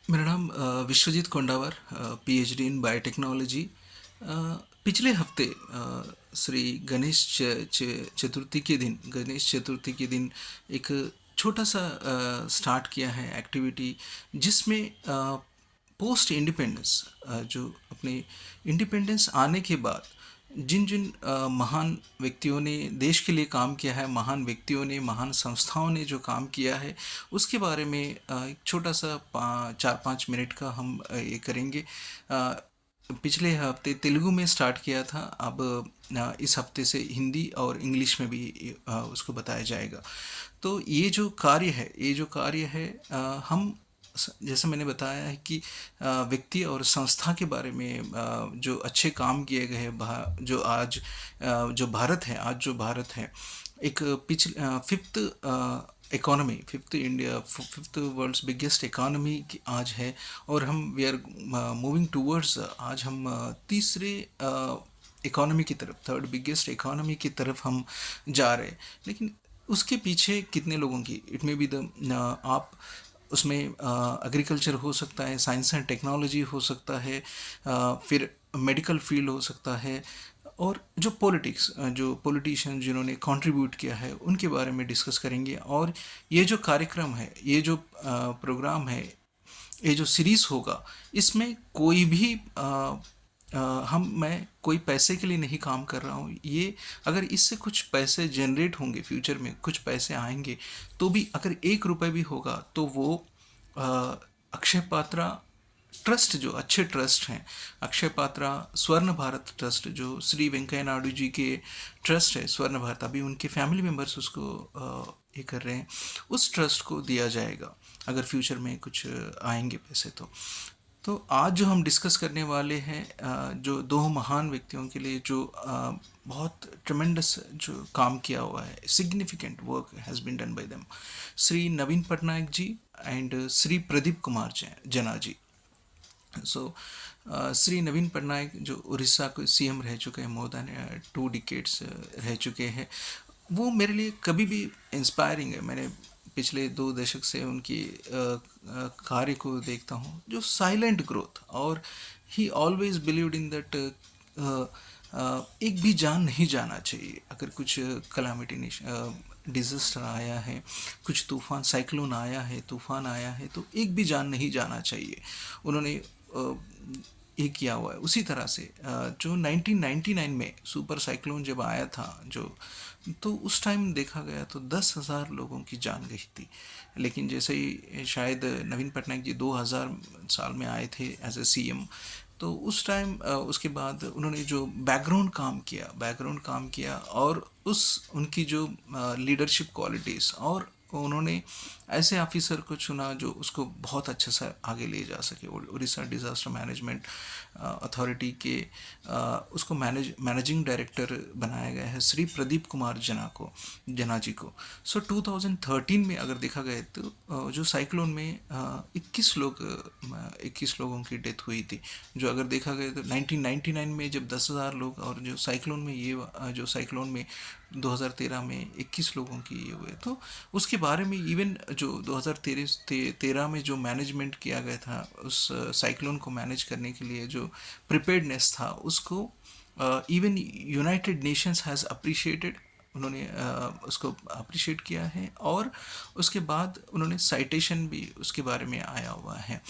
मेरा नाम Vishwajeet कोंडावर, PhD in biotechnology. पिछले हफ्ते श्री गणेश चतुर्थी के दिन, एक छोटा सा स्टार्ट किया है एक्टिविटी, जिसमें पोस्ट इंडिपेंडेंस, जो अपने इंडिपेंडेंस आने के बाद जिन जिन महान व्यक्तियों ने देश के लिए काम किया है, महान व्यक्तियों ने, महान संस्थाओं ने जो काम किया है, उसके बारे में एक छोटा सा 4-5 मिनट का हम ये करेंगे। पिछले हफ्ते तेलुगु में स्टार्ट किया था, अब इस हफ्ते से हिंदी और इंग्लिश में भी उसको बताया जाएगा। तो ये जो कार्य है, हम जैसे मैंने बताया है कि व्यक्ति और संस्था के बारे में जो अच्छे काम किए गए हैं, जो आज जो भारत है, एक पिछले fifth economy, fifth world's biggest economy की आज है। और हम वी आर मूविंग टूवर्ड्स, आज हम तीसरे इकोनॉमी की तरफ, थर्ड बिगेस्ट इकोनॉमी की तरफ हम जा रहे हैं। लेकिन उसके पीछे कितने लोगों की, इट मे बी द आप उसमें एग्रीकल्चर हो सकता है, साइंस एंड टेक्नोलॉजी हो सकता है, फिर मेडिकल फील्ड हो सकता है, और जो जो पॉलिटिशियन जिन्होंने कंट्रीब्यूट किया है, उनके बारे में डिस्कस करेंगे। और ये जो कार्यक्रम है, ये जो प्रोग्राम है, ये जो सीरीज़ होगा, इसमें कोई भी मैं कोई पैसे के लिए नहीं काम कर रहा हूँ। ये अगर इससे कुछ पैसे जनरेट होंगे, फ्यूचर में कुछ पैसे आएंगे, तो भी अगर 1 रुपये भी होगा, तो वो अ, अक्षय पात्रा ट्रस्ट, जो अच्छे ट्रस्ट हैं, अक्षय पात्रा स्वर्ण भारत ट्रस्ट, जो श्री वेंकैया नायडू जी के ट्रस्ट है, स्वर्ण भारत, अभी उनके फैमिली मेम्बर्स उसको ये कर रहे हैं, उस ट्रस्ट को दिया जाएगा अगर फ्यूचर में कुछ आएंगे पैसे। तो आज जो हम डिस्कस करने वाले हैं, जो दो महान व्यक्तियों के लिए जो बहुत ट्रमेंडस जो काम किया हुआ है, significant work has been done by them, Shri Naveen Patnaik ji and Shri Pradeep Kumar Jena ji. सो श्री नवीन पटनायक जो उड़ीसा के सीएम रह चुके हैं, मोर देन 2 डिकेड्स रह चुके हैं, वो मेरे लिए कभी भी इंस्पायरिंग है। मैंने पिछले 2 दशक से उनकी कार्य को देखता हूँ, जो साइलेंट ग्रोथ, और ही ऑलवेज बिलीव्ड इन दैट एक भी जान नहीं जाना चाहिए। अगर कुछ कलामिटी डिजास्टर आया है, कुछ तूफान, साइक्लोन आया है, तूफान आया है, तो एक भी जान नहीं जाना चाहिए। उन्होंने ये किया हुआ है। उसी तरह से जो 1999 में सुपर साइक्लोन जब आया था, जो तो उस टाइम देखा गया तो 10,000 लोगों की जान गई थी। लेकिन जैसे ही शायद नवीन पटनायक जी 2000 साल में आए थे एज ए सीएम, तो उस टाइम उसके बाद उन्होंने जो बैकग्राउंड काम किया, और उस उनकी जो लीडरशिप क्वालिटीज़, और उन्होंने ऐसे ऑफिसर को चुना जो उसको बहुत अच्छे से आगे ले जा सके। उड़ीसा डिज़ास्टर मैनेजमेंट अथॉरिटी के उसको मैनेजिंग डायरेक्टर बनाया गया है, श्री प्रदीप कुमार जना जी को। सो 2013 में अगर देखा गया तो जो साइक्लोन में 21 लोगों की डेथ हुई थी। जो अगर देखा गया तो 1999 में जब 10,000 लोग, और जो साइक्लोन में जो साइक्लोन में 2013 में 21 लोगों की ये हुए, तो उसके बारे में इवन जो 2013 में जो मैनेजमेंट किया गया था, उस साइक्लोन को मैनेज करने के लिए जो प्रिपेयर्डनेस था, उसको even United Nations has appreciated. उन्होंने उसको अप्रिशिएट किया है, और उसके बाद उन्होंने साइटेशन भी उसके बारे में आया हुआ है।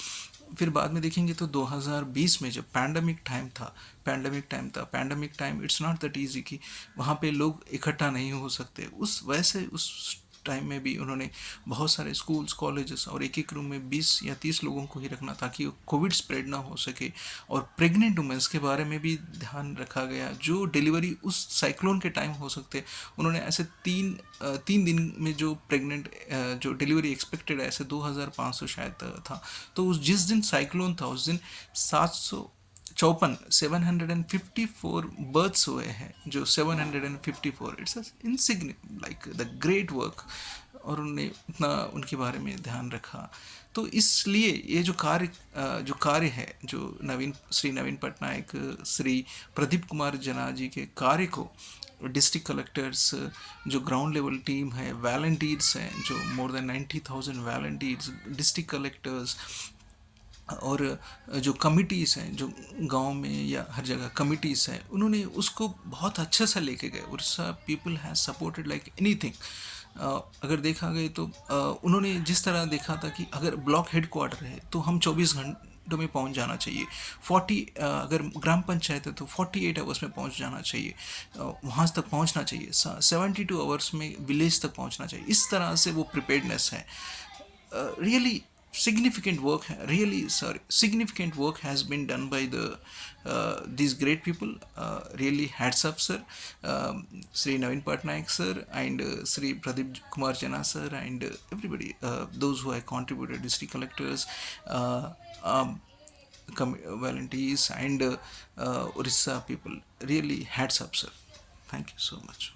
फिर बाद में देखेंगे तो 2020 में जब pandemic time, it's not that easy कि वहाँ पे लोग इकट्ठा नहीं हो सकते। उस टाइम में भी उन्होंने बहुत सारे स्कूल्स, कॉलेजेस, और एक एक रूम में 20 या 30 लोगों को ही रखना, ताकि कोविड स्प्रेड ना हो सके। और प्रेग्नेंट वुमेंस के बारे में भी ध्यान रखा गया, जो डिलीवरी उस साइक्लोन के टाइम हो सकते। उन्होंने ऐसे 3 दिन में जो जो डिलीवरी एक्सपेक्टेड है, ऐसे 2,500 शायद था। तो जिस दिन साइक्लोन था, उस दिन 754 बर्थ्स हुए हैं, जो 754, it's insignificant like the great work. और उन्होंने इतना उनके बारे में ध्यान रखा। तो इसलिए ये जो कार्य है, जो श्री नवीन पटनायक, श्री प्रदीप कुमार जना जी के कार्य को डिस्ट्रिक्ट कलेक्टर्स, जो ग्राउंड लेवल टीम है, वॉलंटियर्स हैं, जो more than 90,000 volunteers, district collectors, और जो कमिटीज़ हैं, जो गांव में या हर जगह कमिटीज़ हैं, उन्होंने उसको बहुत अच्छे से लेके गए। Orissa people has supported like anything. अगर देखा गए तो उन्होंने जिस तरह देखा था कि अगर ब्लॉक हेड क्वार्टर है तो हम 24 घंटों में पहुंच जाना चाहिए। अगर ग्राम पंचायत है तो 48 आवर्स में पहुंच जाना चाहिए, वहाँ तक पहुंचना चाहिए। 72 आवर्स में विलेज तक पहुंचना चाहिए। इस तरह से वो प्रिपेयर्डनेस है। Really significant work, really sorry, significant work has been done by these great people. Really hats off, sir. Sri Naveen Patnaik sir and Sri Pradeep Kumar Jana sir and everybody, those who have contributed, district collectors, uh, um, volunteers and Orissa people. Really hats up, sir. Thank you so much.